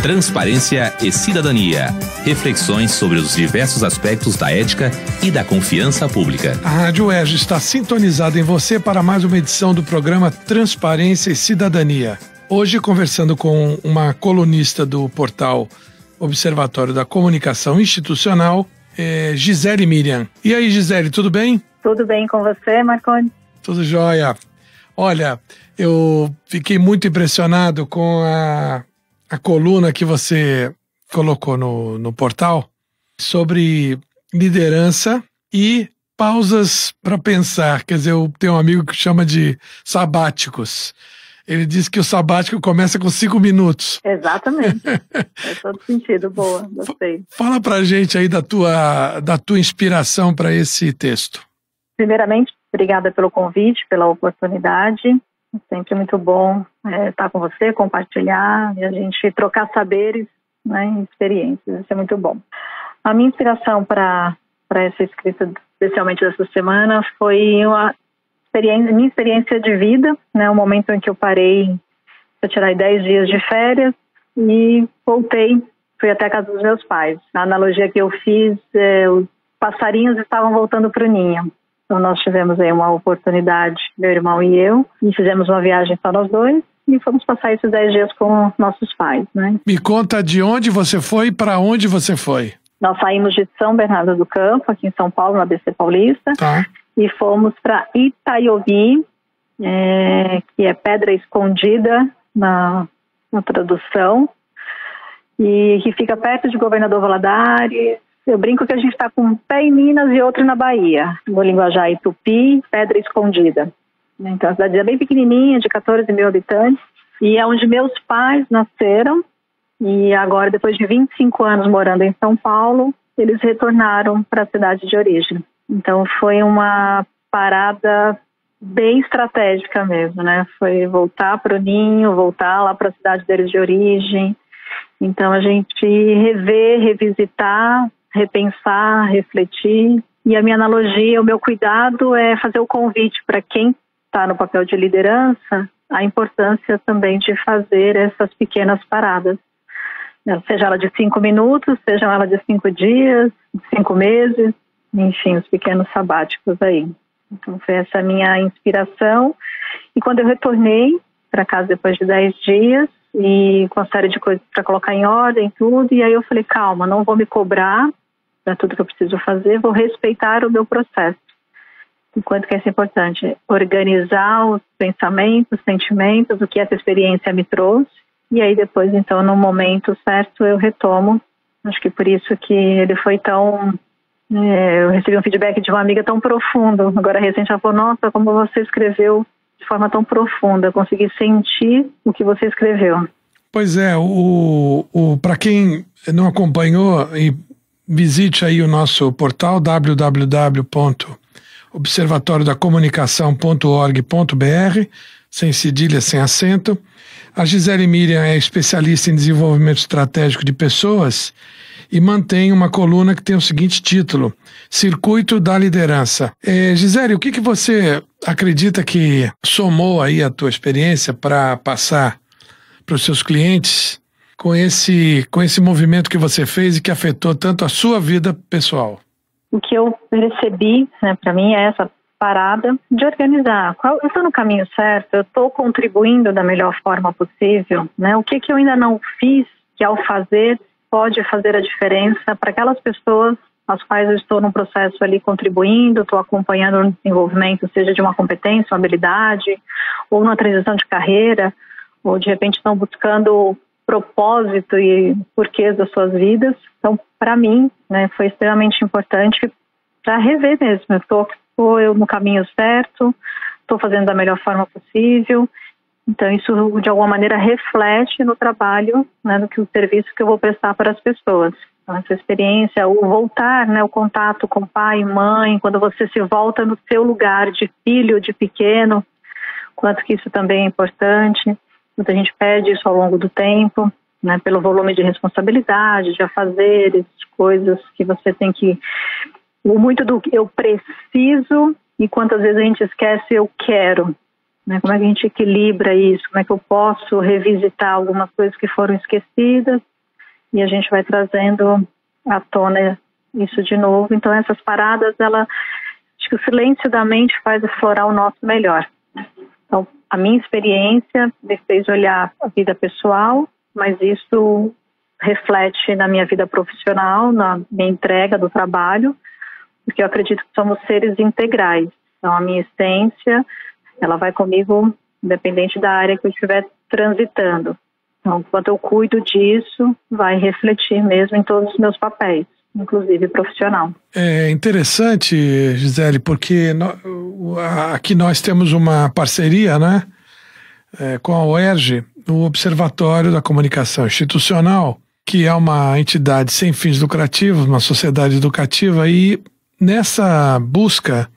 Transparência e Cidadania. Reflexões sobre os diversos aspectos da ética e da confiança pública. A Rádio UERJ está sintonizada em você para mais uma edição do programa Transparência e Cidadania. Hoje conversando com uma colunista do portal Observatório da Comunicação Institucional, Gisele Miriam. E aí, Gisele, tudo bem? Tudo bem com você, Marconi? Tudo jóia. Olha, eu fiquei muito impressionado com a coluna que você colocou no portal sobre liderança e pausas para pensar. Quer dizer, eu tenho um amigo que chama de sabáticos. Ele diz que o sabático começa com 5 minutos. Exatamente. Faz todo sentido. Boa, gostei. Fala pra gente aí da tua inspiração para esse texto. Primeiramente, obrigada pelo convite, pela oportunidade. É sempre muito bom estar com você, compartilhar e a gente trocar saberes, né, e experiências. Isso é muito bom. A minha inspiração para essa escrita, especialmente dessa semana, foi minha experiência de vida, né, o momento em que eu parei para tirar 10 dias de férias e voltei, fui até a casa dos meus pais. A analogia que eu fiz, os passarinhos estavam voltando para o ninho. Então nós tivemos aí uma oportunidade, meu irmão e eu, e fizemos uma viagem só nós dois e fomos passar esses 10 dias com nossos pais, né? Me conta de onde você foi e para onde você foi. Nós saímos de São Bernardo do Campo, aqui em São Paulo, na ABC Paulista. Tá. E fomos para Itaiobi, que é Pedra Escondida na tradução, e que fica perto de Governador Valadares. Eu brinco que a gente está com um pé em Minas e outro na Bahia, no linguajar Tupi, Pedra Escondida. Então a cidade é bem pequenininha, de 14 mil habitantes, e é onde meus pais nasceram, e agora, depois de 25 anos morando em São Paulo, eles retornaram para a cidade de origem. Então foi uma parada bem estratégica mesmo, né? Foi voltar para o ninho, voltar lá para a cidade deles de origem. Então a gente rever, revisitar, repensar, refletir. E a minha analogia, o meu cuidado é fazer o convite para quem está no papel de liderança, a importância também de fazer essas pequenas paradas. Seja ela de 5 minutos, seja ela de 5 dias, 5 meses. Enfim, os pequenos sabáticos aí. Então foi essa a minha inspiração. E quando eu retornei para casa depois de 10 dias, e com uma série de coisas para colocar em ordem, tudo, e aí eu falei, calma, não vou me cobrar para tudo que eu preciso fazer, vou respeitar o meu processo. Enquanto que isso é importante, organizar os pensamentos, os sentimentos, o que essa experiência me trouxe, e aí depois, então, no momento certo, eu retomo. Acho que por isso que ele foi tão... Eu recebi um feedback de uma amiga tão profundo. Agora, recente, ela falou, nossa, como você escreveu de forma tão profunda. Eu consegui sentir o que você escreveu. Pois é, para quem não acompanhou, visite aí o nosso portal www.observatoriodacomunicação.org.br, sem cedilha, sem acento. A Gisele Miriam é especialista em desenvolvimento estratégico de pessoas e mantém uma coluna que tem o seguinte título: Circuito da Liderança. Gisele, o que você acredita que somou aí a tua experiência para passar para os seus clientes com esse movimento que você fez e que afetou tanto a sua vida pessoal? O que eu percebi, né, para mim, é essa parada de organizar. Eu estou no caminho certo? Eu estou contribuindo da melhor forma possível? Né? O que eu ainda não fiz, que ao fazer pode fazer a diferença para aquelas pessoas às quais eu estou num processo ali contribuindo, estou acompanhando no desenvolvimento, seja de uma competência, uma habilidade, ou numa transição de carreira, ou de repente estão buscando propósito e porquês das suas vidas. Então, para mim, né, foi extremamente importante para rever mesmo. Estou eu no caminho certo, estou fazendo da melhor forma possível. Então, isso, de alguma maneira, reflete no trabalho, né, no que o serviço que eu vou prestar para as pessoas. Então, essa experiência, o voltar, né, o contato com pai e mãe, quando você se volta no seu lugar de filho, de pequeno, quanto que isso também é importante. Muita gente perde isso ao longo do tempo, né, pelo volume de responsabilidade, de afazeres, coisas que você tem que... Muito do que eu preciso e quantas vezes a gente esquece eu quero. Né? Como é que a gente equilibra isso? Como é que eu posso revisitar algumas coisas que foram esquecidas e a gente vai trazendo à tona isso de novo. Então essas paradas, acho que o silêncio da mente faz aflorar o nosso melhor. Então a minha experiência me fez olhar a vida pessoal, mas isso reflete na minha vida profissional, na minha entrega do trabalho, porque eu acredito que somos seres integrais. Então a minha essência, ela vai comigo independente da área que eu estiver transitando. Então, enquanto eu cuido disso, vai refletir mesmo em todos os meus papéis, inclusive profissional. É interessante, Gisele, porque aqui nós temos uma parceria, né, com a UERJ, o Observatório da Comunicação Institucional, que é uma entidade sem fins lucrativos, uma sociedade educativa, e nessa busca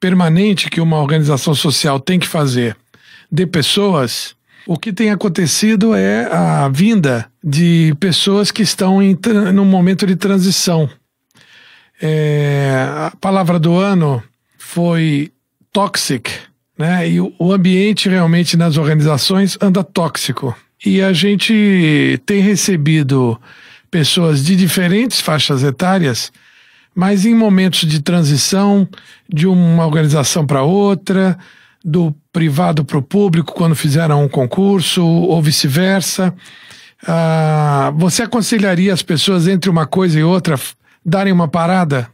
permanente que uma organização social tem que fazer de pessoas, o que tem acontecido é a vinda de pessoas que estão num momento de transição. A palavra do ano foi toxic, né? E o ambiente realmente nas organizações anda tóxico. E a gente tem recebido pessoas de diferentes faixas etárias, mas em momentos de transição de uma organização para outra, do privado para o público, quando fizeram um concurso, ou vice-versa. Você aconselharia as pessoas, entre uma coisa e outra, darem uma parada?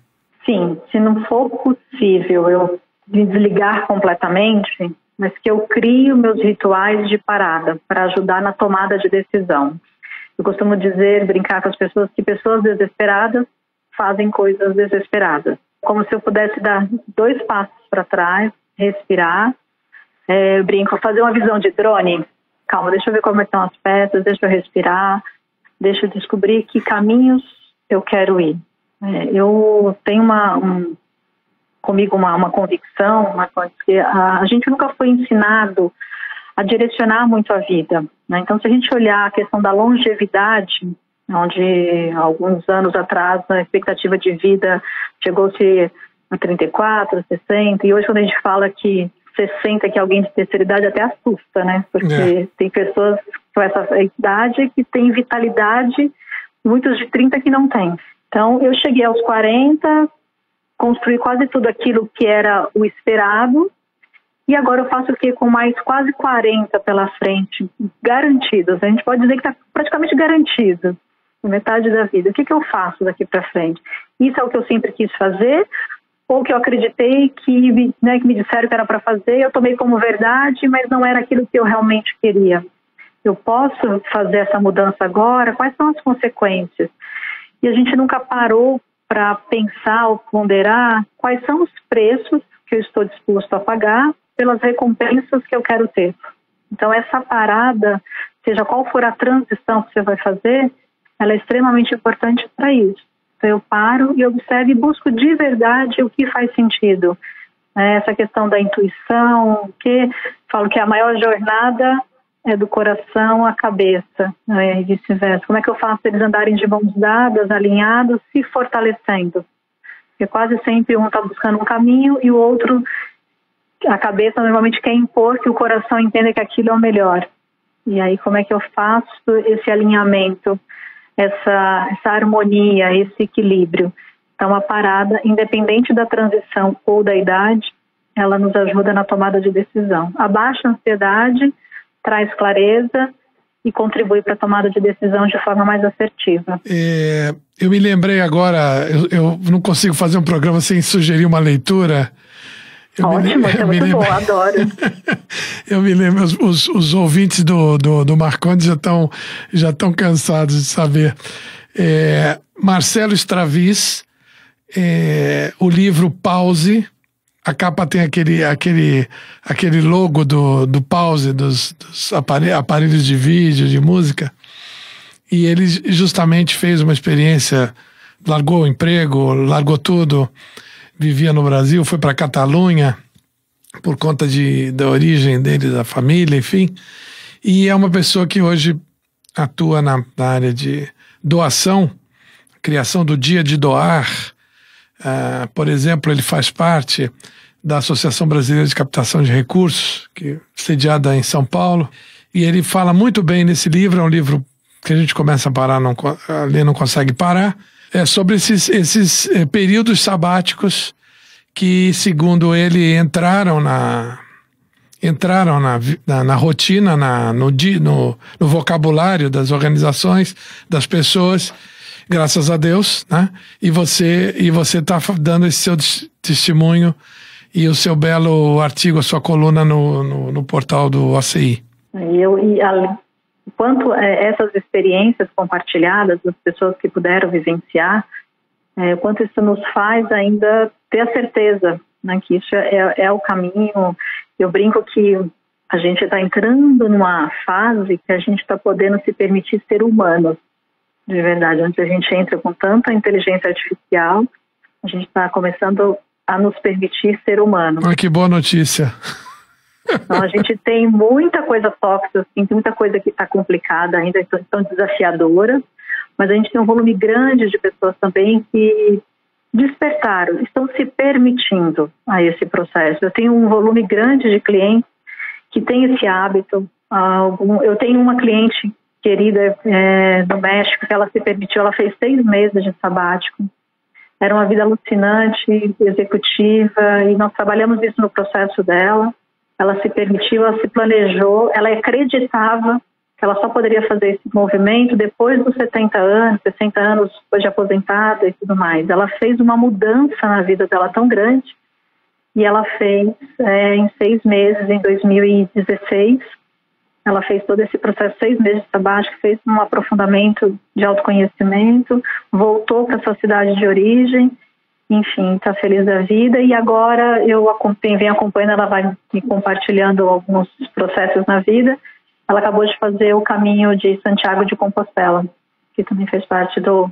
Sim, se não for possível eu me desligar completamente, mas que eu crio meus rituais de parada para ajudar na tomada de decisão. Eu costumo brincar com as pessoas, que pessoas desesperadas fazem coisas desesperadas. Como se eu pudesse dar 2 passos para trás, respirar, eu brinco, fazer uma visão de drone. Calma, deixa eu ver como estão as peças, deixa eu respirar, deixa eu descobrir que caminhos eu quero ir. Eu tenho comigo uma convicção, que a gente nunca foi ensinado a direcionar muito a vida, né? Então, se a gente olhar a questão da longevidade, onde alguns anos atrás a expectativa de vida chegou-se a 34, 60, e hoje quando a gente fala que 60, que alguém de terceira idade, até assusta, né? Porque tem pessoas com essa idade que têm vitalidade, muitos de 30 que não têm. Então, eu cheguei aos 40, construí quase tudo aquilo que era o esperado, e agora eu faço o quê? Com mais quase 40 pela frente, garantidos. A gente pode dizer que está praticamente garantido, metade da vida. O que eu faço daqui para frente? Isso é o que eu sempre quis fazer, ou que eu acreditei que me disseram que era para fazer, eu tomei como verdade, mas não era aquilo que eu realmente queria. Eu posso fazer essa mudança agora? Quais são as consequências? E a gente nunca parou para pensar ou ponderar quais são os preços que eu estou disposto a pagar pelas recompensas que eu quero ter. Então, essa parada, seja qual for a transição que você vai fazer, ela é extremamente importante para isso. Então, eu paro e observo e busco de verdade o que faz sentido. Essa questão da intuição, falo que a maior jornada é do coração à cabeça, né, e vice-versa. Como é que eu faço eles andarem de mãos dadas, alinhados, se fortalecendo? Porque quase sempre um está buscando um caminho e o outro, a cabeça normalmente quer impor que o coração entenda que aquilo é o melhor. E aí como é que eu faço esse alinhamento, essa harmonia, esse equilíbrio? Então a parada, independente da transição ou da idade, ela nos ajuda na tomada de decisão. Abaixa a ansiedade, traz clareza e contribui para a tomada de decisão de forma mais assertiva. Eu me lembrei agora, eu não consigo fazer um programa sem sugerir uma leitura. Ótimo, é muito bom, adoro. Eu me lembro, os ouvintes do Marcondes já estão cansados de saber. Marcelo Straviz, o livro Pause. A capa tem aquele logo do Pause, dos aparelhos de vídeo, de música. E ele justamente fez uma experiência, largou o emprego, largou tudo, vivia no Brasil, foi para a Catalunha, por conta da origem dele, da família, enfim. E é uma pessoa que hoje atua na área de doação, criação do Dia de Doar. Por exemplo, ele faz parte da Associação Brasileira de Captação de Recursos, que é sediada em São Paulo, e ele fala muito bem nesse livro. É um livro que a gente começa a parar, ali não consegue parar, é sobre esses períodos sabáticos que, segundo ele, entraram na rotina, no vocabulário das organizações, das pessoas, graças a Deus, né? E você está dando esse seu testemunho e o seu belo artigo, a sua coluna no portal do OCI. Quanto essas experiências compartilhadas das pessoas que puderam vivenciar, quanto isso nos faz ainda ter a certeza, né, que isso é o caminho. Eu brinco que a gente está entrando numa fase que a gente está podendo se permitir ser humano, de verdade. Onde a gente entra com tanta inteligência artificial, a gente está começando a nos permitir ser humano. Ah, que boa notícia! Então, a gente tem muita coisa tóxica, assim, tem muita coisa que está complicada ainda, tão desafiadora, mas a gente tem um volume grande de pessoas também que despertaram, estão se permitindo a esse processo. Eu tenho um volume grande de clientes que têm esse hábito. Eu tenho uma cliente querida do México que ela se permitiu, ela fez 6 meses de sabático. Era uma vida alucinante, executiva, e nós trabalhamos isso no processo dela. Ela se permitiu, ela se planejou, ela acreditava que ela só poderia fazer esse movimento depois dos 70 anos, 60 anos depois de aposentada e tudo mais. Ela fez uma mudança na vida dela tão grande, e ela fez em 6 meses, em 2016, ela fez todo esse processo, 6 meses de sabático, fez um aprofundamento de autoconhecimento, voltou para sua cidade de origem, enfim, está feliz da vida. E agora eu venho acompanhando, ela vai me compartilhando alguns processos na vida. Ela acabou de fazer o caminho de Santiago de Compostela, que também fez parte do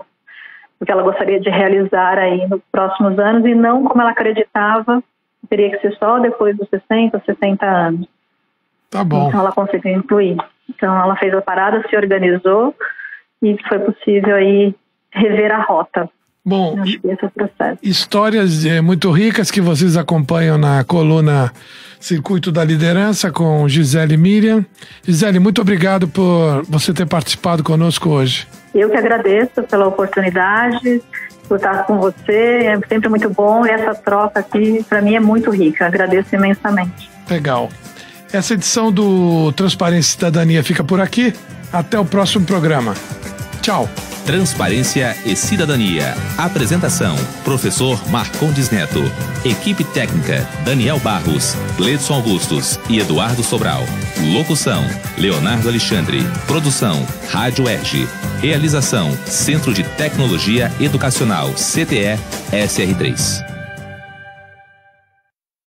que ela gostaria de realizar aí nos próximos anos, e não como ela acreditava, teria que ser só depois dos 60, 60 anos. Tá bom. Então ela conseguiu incluir. Então ela fez a parada, se organizou, e foi possível aí rever a rota. Bom, acho que esse é o processo. Histórias muito ricas que vocês acompanham na coluna Circuito da Liderança com Gisele Miriam. Gisele, muito obrigado por você ter participado conosco hoje. Eu que agradeço pela oportunidade, por estar com você, é sempre muito bom, e essa troca aqui para mim é muito rica, agradeço imensamente. Legal. Essa edição do Transparência e Cidadania fica por aqui, até o próximo programa. Tchau. Transparência e Cidadania. Apresentação: Professor Marcondes Neto. Equipe técnica: Daniel Barros, Gledson Augustos e Eduardo Sobral. Locução: Leonardo Alexandre. Produção: Rádio ERG. Realização: Centro de Tecnologia Educacional, CTE, SR3.